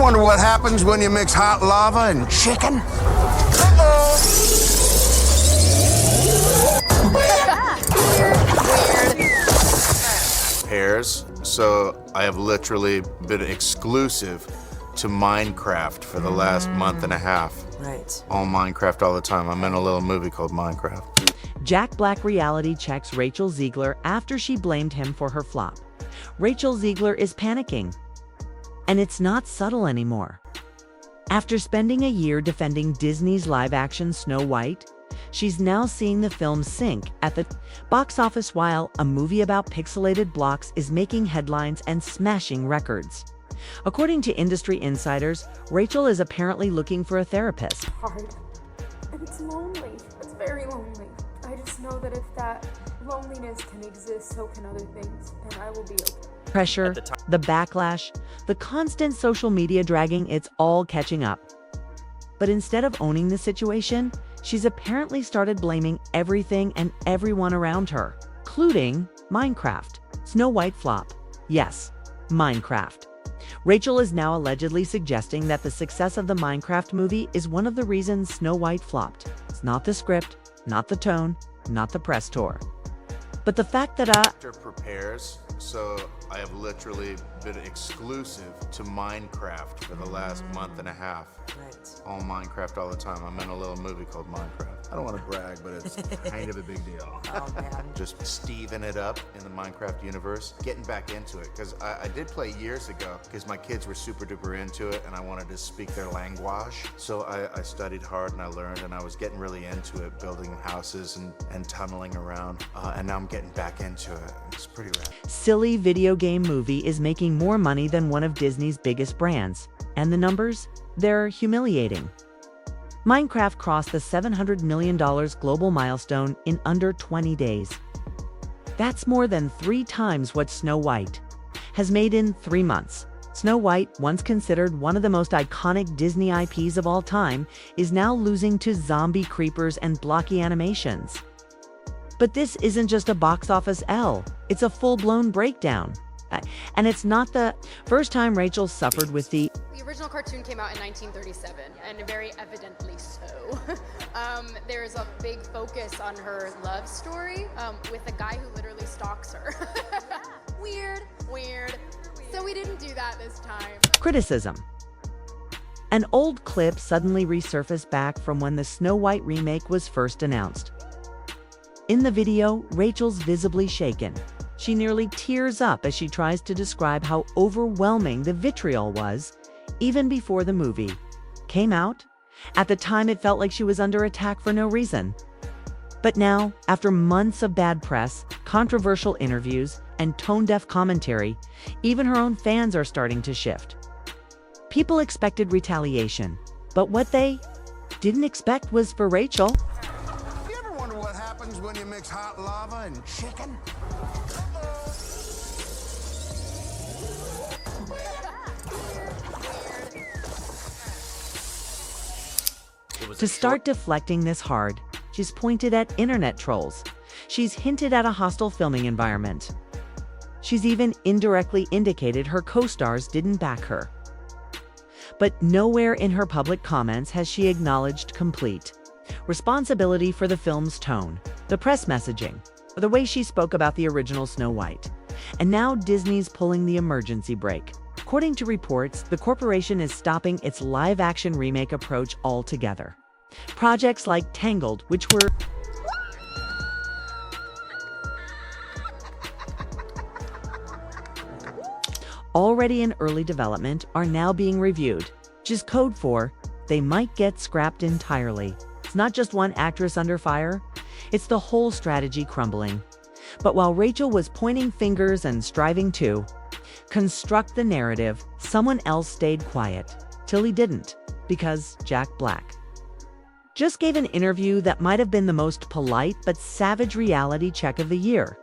wonder what happens when you mix hot lava and chicken? Pairs, so I have literally been exclusive to Minecraft for the last month and a half. Right. All Minecraft all the time. I'm in a little movie called Minecraft. Jack Black reality checks Rachel Zegler after she blamed him for her flop. Rachel Zegler is panicking. And it's not subtle anymore. After spending a year defending Disney's live-action Snow White, she's now seeing the film sink at the box office while a movie about pixelated blocks is making headlines and smashing records. According to industry insiders, Rachel is apparently looking for a therapist. Hard. And it's lonely. It's very lonely. I just know that if that loneliness can exist, so can other things, and I will be okay. Pressure, the backlash, the constant social media dragging, it's all catching up. But instead of owning the situation, she's apparently started blaming everything and everyone around her, including Minecraft. Snow White flop. Yes, Minecraft. Rachel is now allegedly suggesting that the success of the Minecraft movie is one of the reasons Snow White flopped. It's not the script, not the tone, not the press tour, but the fact that Actor prepares, so I have literally been exclusive to Minecraft for the last month and a half. Right. All Minecraft all the time. I'm in a little movie called Minecraft. I don't want to brag, but it's kind of a big deal. Oh, man. Just Steven it up in the Minecraft universe, getting back into it. Because I did play years ago, because my kids were super duper into it, and I wanted to speak their language. So I studied hard and I learned, and I was getting really into it, building houses and tunneling around. And now I'm getting back into it. It's pretty rad. silly video game movie is making more money than one of Disney's biggest brands. And the numbers? They're humiliating. Minecraft crossed the $700 million global milestone in under 20 days. That's more than 3 times what Snow White has made in 3 months. Snow White, once considered one of the most iconic Disney IPs of all time, is now losing to zombie creepers and blocky animations. But this isn't just a box office L, it's a full-blown breakdown. And it's not the first time Rachel suffered with the original cartoon came out in 1937, and very evidently so. There's a big focus on her love story with a guy who literally stalks her. Weird. So we didn't do that this time. criticism. An old clip suddenly resurfaced back from when the Snow White remake was first announced. In the video, Rachel's visibly shaken. She nearly tears up as she tries to describe how overwhelming the vitriol was, even before the movie came out. At the time, it felt like she was under attack for no reason. But now, after months of bad press, controversial interviews, and tone-deaf commentary, even her own fans are starting to shift. People expected retaliation, but what they didn't expect was for Rachel. You ever wonder what happens when you mix hot lava and chicken? To start deflecting this hard, she's pointed at internet trolls. She's hinted at a hostile filming environment. She's even indirectly indicated her co-stars didn't back her. But nowhere in her public comments has she acknowledged complete responsibility for the film's tone, the press messaging, or the way she spoke about the original Snow White. And now Disney's pulling the emergency brake. According to reports, the corporation is stopping its live-action remake approach altogether. Projects like Tangled, which were already in early development, are now being reviewed, which is code for they might get scrapped entirely. It's not just one actress under fire, it's the whole strategy crumbling. But while Rachel was pointing fingers and striving to construct the narrative, someone else stayed quiet, till he didn't, because Jack Black just gave an interview that might have been the most polite but savage reality check of the year.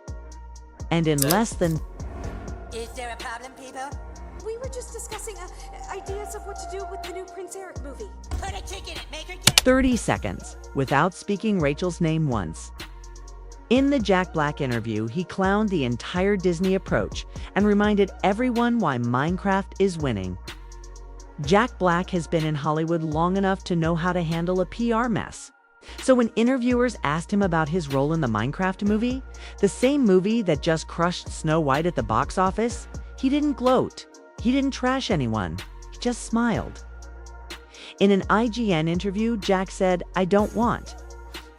And in less than Is there a problem, people? We were just discussing ideas of what to do with the new Prince Eric movie. Put a chick in it, make her get 30 seconds, without speaking Rachel's name once. In the Jack Black interview, he clowned the entire Disney approach and reminded everyone why Minecraft is winning. Jack Black has been in Hollywood long enough to know how to handle a PR mess. So when interviewers asked him about his role in the Minecraft movie, the same movie that just crushed Snow White at the box office, he didn't gloat. He didn't trash anyone. He just smiled. In an IGN interview, Jack said, "I don't want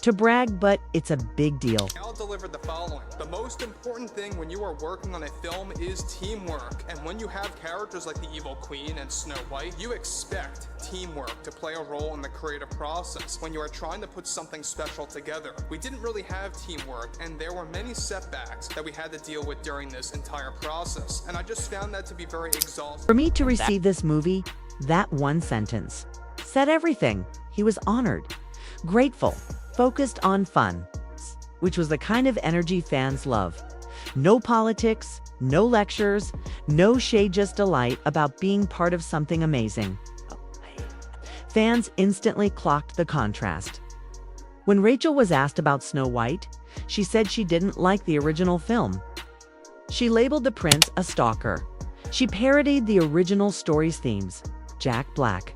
to brag, but it's a big deal." I'll deliver the following. The most important thing when you are working on a film is teamwork. And when you have characters like the Evil Queen and Snow White, you expect teamwork to play a role in the creative process when you are trying to put something special together. We didn't really have teamwork, and there were many setbacks that we had to deal with during this entire process. And I just found that to be very exhausting. For me to receive this movie, that one sentence said everything. He was honored, grateful, focused on fun, which was the kind of energy fans love. No politics, no lectures, no shade, just delight about being part of something amazing. Fans instantly clocked the contrast. When Rachel was asked about Snow White, she said she didn't like the original film. She labeled the prince a stalker. She parodied the original story's themes, Jack Black.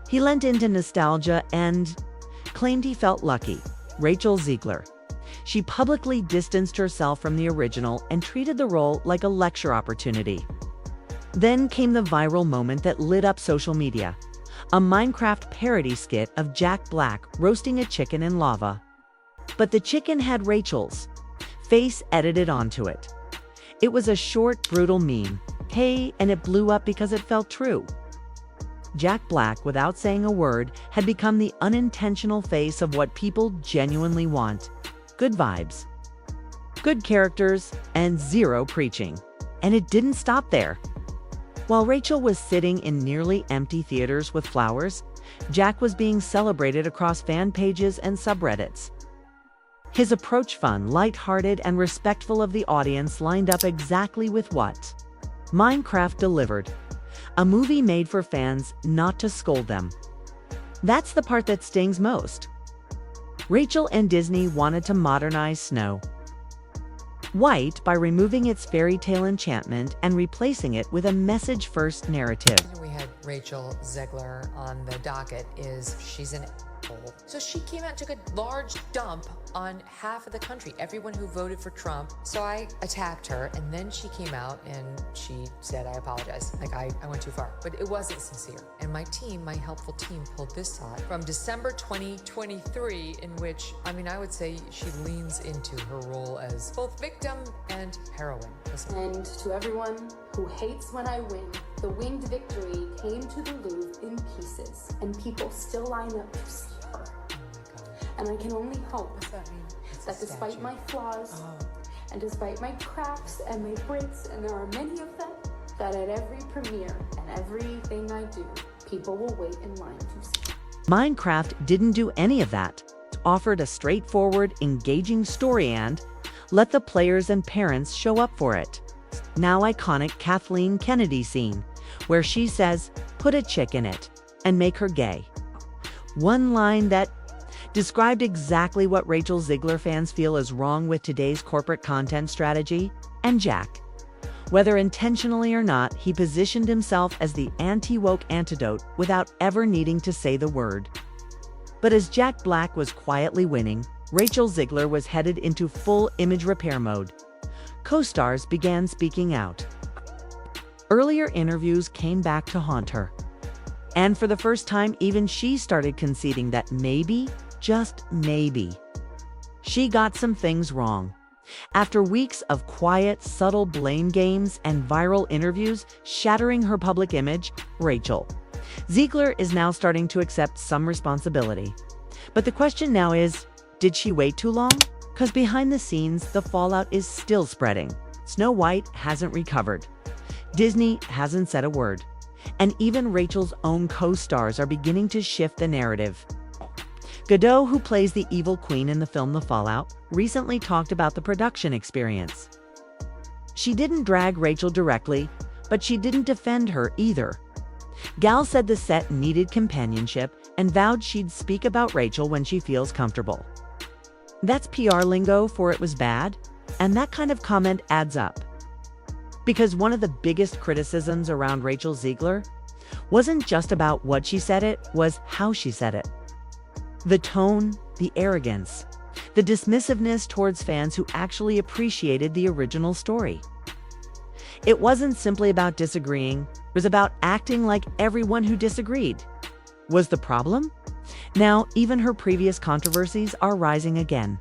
He lent into nostalgia and claimed he felt lucky. Rachel Zegler. She publicly distanced herself from the original and treated the role like a lecture opportunity. Then came the viral moment that lit up social media. A Minecraft parody skit of Jack Black roasting a chicken in lava. But the chicken had Rachel's face edited onto it. It was a short, brutal meme. Hey, and it blew up because it felt true. Jack Black, without saying a word, had become the unintentional face of what people genuinely want. Good vibes, good characters, and zero preaching. And it didn't stop there. While Rachel was sitting in nearly empty theaters with flowers, Jack was being celebrated across fan pages and subreddits. His approach, fun, lighthearted, and respectful of the audience, lined up exactly with what Minecraft delivered. A movie made for fans, not to scold them. That's the part that stings most. Rachel and Disney wanted to modernize Snow White by removing its fairy tale enchantment and replacing it with a message-first narrative. We had Rachel Zegler on the docket. She's an asshole. So she came out and took a large dump on half of the country, everyone who voted for Trump. So I attacked her, and then she came out and she said, "I apologize. Like I went too far." But it wasn't sincere. And my team, my helpful team, pulled this out from December 2023, in which, I would say she leans into her role as both victim and heroine. Listen. And to everyone who hates when I win, the winged victory came to the Louvre in pieces, and people still line up to see her. And I can only hope that despite my flaws, and despite my cracks and my breaks, and there are many of them, that at every premiere and everything I do, people will wait in line to see. Minecraft didn't do any of that. It offered a straightforward, engaging story and let the players and parents show up for it. Now iconic Kathleen Kennedy scene, where she says, "Put a chick in it and make her gay." One line that described exactly what Rachel Zegler fans feel is wrong with today's corporate content strategy. And Jack, whether intentionally or not, he positioned himself as the anti-woke antidote without ever needing to say the word. But as Jack Black was quietly winning, Rachel Zegler was headed into full image repair mode. Co-stars began speaking out. Earlier interviews came back to haunt her. And for the first time, even she started conceding that maybe, just maybe, she got some things wrong. After weeks of quiet, subtle blame games and viral interviews shattering her public image, Rachel Zegler is now starting to accept some responsibility. But the question now is, did she wait too long? Because behind the scenes, the fallout is still spreading. Snow White hasn't recovered. Disney hasn't said a word. And even Rachel's own co-stars are beginning to shift the narrative. Godot, who plays the evil queen in the film The Fallout, recently talked about the production experience. She didn't drag Rachel directly, but she didn't defend her either. Gal said the set needed companionship and vowed she'd speak about Rachel when she feels comfortable. That's PR lingo for "it was bad," and that kind of comment adds up. Because one of the biggest criticisms around Rachel Zegler wasn't just about what she said, it was how she said it. The tone, the arrogance, the dismissiveness towards fans who actually appreciated the original story. It wasn't simply about disagreeing, it was about acting like everyone who disagreed was the problem. Now, even her previous controversies are rising again,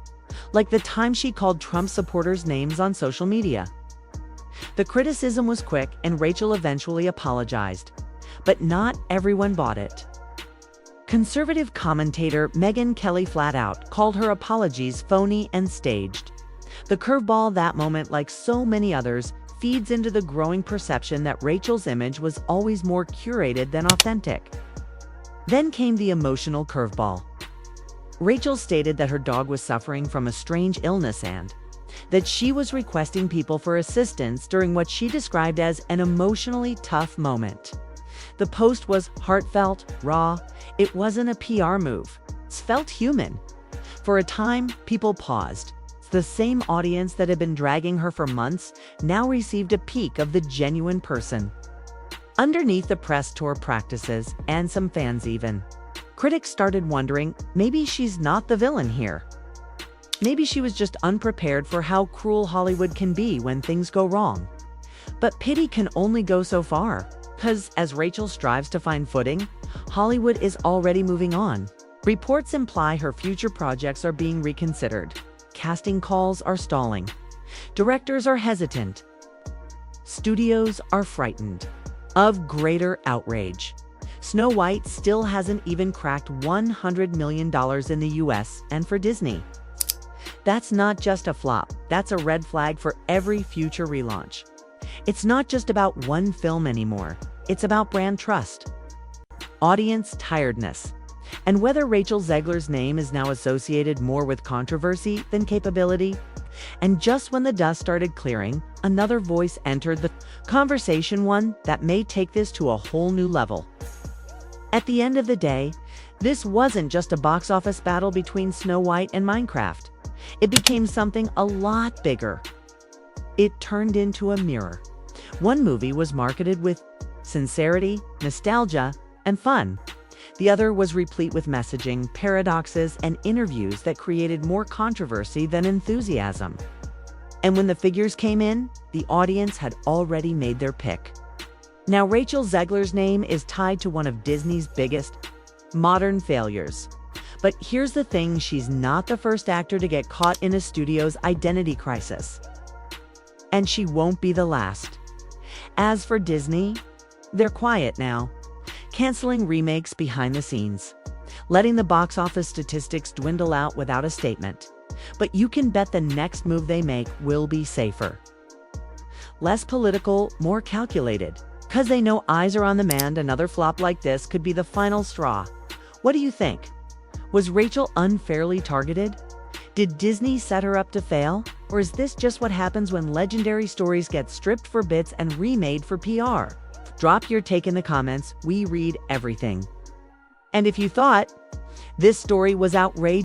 like the time she called Trump supporters names on social media. The criticism was quick, and Rachel eventually apologized, but not everyone bought it. Conservative commentator Megyn Kelly flat out called her apologies phony and staged. The curveball that moment, like so many others, feeds into the growing perception that Rachel's image was always more curated than authentic. Then came the emotional curveball. Rachel stated that her dog was suffering from a strange illness and that she was requesting people for assistance during what she described as an emotionally tough moment. The post was heartfelt, raw. It wasn't a PR move. It felt human. For a time, people paused. The same audience that had been dragging her for months now received a peek of the genuine person. Underneath the press tour practices, and some fans even, critics started wondering, maybe she's not the villain here. Maybe she was just unprepared for how cruel Hollywood can be when things go wrong. But pity can only go so far, because as Rachel strives to find footing, Hollywood is already moving on. Reports imply her future projects are being reconsidered. Casting calls are stalling. Directors are hesitant. Studios are frightened of greater outrage. Snow White still hasn't even cracked $100 million in the US, and for Disney, that's not just a flop, that's a red flag for every future relaunch. It's not just about one film anymore, it's about brand trust, audience tiredness, and whether Rachel Zegler's name is now associated more with controversy than capability. And just when the dust started clearing, another voice entered the conversation, one that may take this to a whole new level. At the end of the day, this wasn't just a box office battle between Snow White and Minecraft. It became something a lot bigger. It turned into a mirror. One movie was marketed with sincerity, nostalgia, and fun. The other was replete with messaging, paradoxes, and interviews that created more controversy than enthusiasm. And when the figures came in, the audience had already made their pick. Now, Rachel Zegler's name is tied to one of Disney's biggest modern failures. But here's the thing, she's not the first actor to get caught in a studio's identity crisis. And she won't be the last. As for Disney, they're quiet now, canceling remakes behind the scenes, letting the box office statistics dwindle out without a statement. But you can bet the next move they make will be safer. Less political, more calculated, because they know eyes are on the man. Another flop like this could be the final straw. What do you think? Was Rachel unfairly targeted? Did Disney set her up to fail? Or is this just what happens when legendary stories get stripped for bits and remade for PR? Drop your take in the comments. We read everything. And if you thought this story was outrageous,